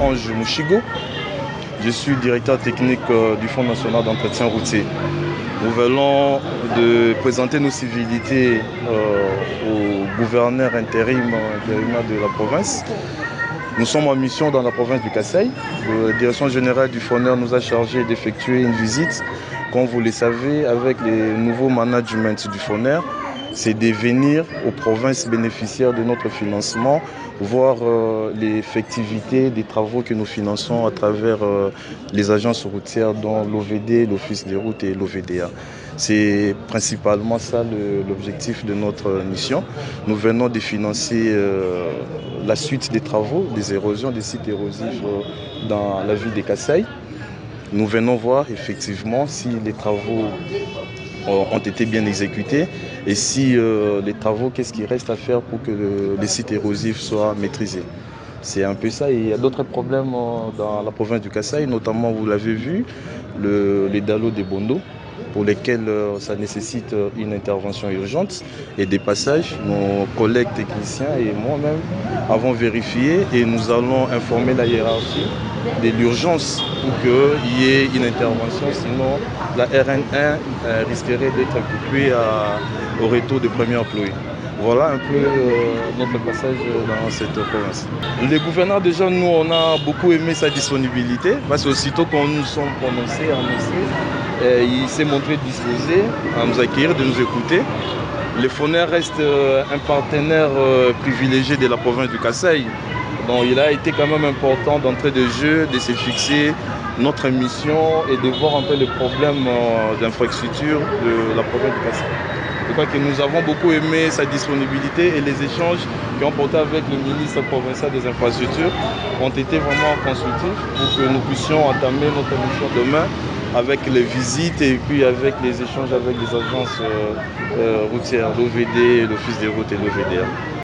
Ange Mouchigo. Je suis directeur technique du Fonds national d'entretien routier. Nous venons de présenter nos civilités au gouverneur intérimaire de la province. Nous sommes en mission dans la province du Kasaï. La direction générale du FONER nous a chargé d'effectuer une visite. Comme vous le savez, avec les nouveaux managements du FONER, c'est de venir aux provinces bénéficiaires de notre financement, voir l'effectivité des travaux que nous finançons à travers les agences routières, dont l'OVD, l'Office des routes et l'OVDA. C'est principalement ça l'objectif de notre mission. Nous venons de financer la suite des travaux, des érosions, des sites érosifs dans la ville de Kasaï. Nous venons voir effectivement si les travaux ont été bien exécutés et si les travaux, qu'est-ce qu'il reste à faire pour que les sites érosifs soient maîtrisés. C'est un peu ça. Et il y a d'autres problèmes dans la province du Kasaï, notamment, vous l'avez vu, les dallos des Bondo, pour lesquels ça nécessite une intervention urgente et des passages. Nos collègues techniciens et moi-même avons vérifié et nous allons informer la hiérarchie de l'urgence pour qu'il y ait une intervention, sinon la RN1 risquerait d'être coupée au retour de premier employé. Voilà un peu notre passage dans cette province. Le gouverneur, déjà, nous, on a beaucoup aimé sa disponibilité, parce qu'aussitôt qu'on nous sommes prononcés, annoncés, il s'est montré disposé à nous accueillir, de nous écouter. Le FONER reste un partenaire privilégié de la province du Kasaï. Donc il a été quand même important d'entrer de jeu, de se fixer notre mission et de voir un peu les problèmes d'infrastructure de la province du Kasaï. Je crois que nous avons beaucoup aimé sa disponibilité et les échanges qui ont porté avec le ministre provincial des infrastructures ont été vraiment constructifs pour que nous puissions entamer notre mission demain avec les visites et puis avec les échanges avec les agences routières, l'OVD, l'Office des routes et l'OVDA.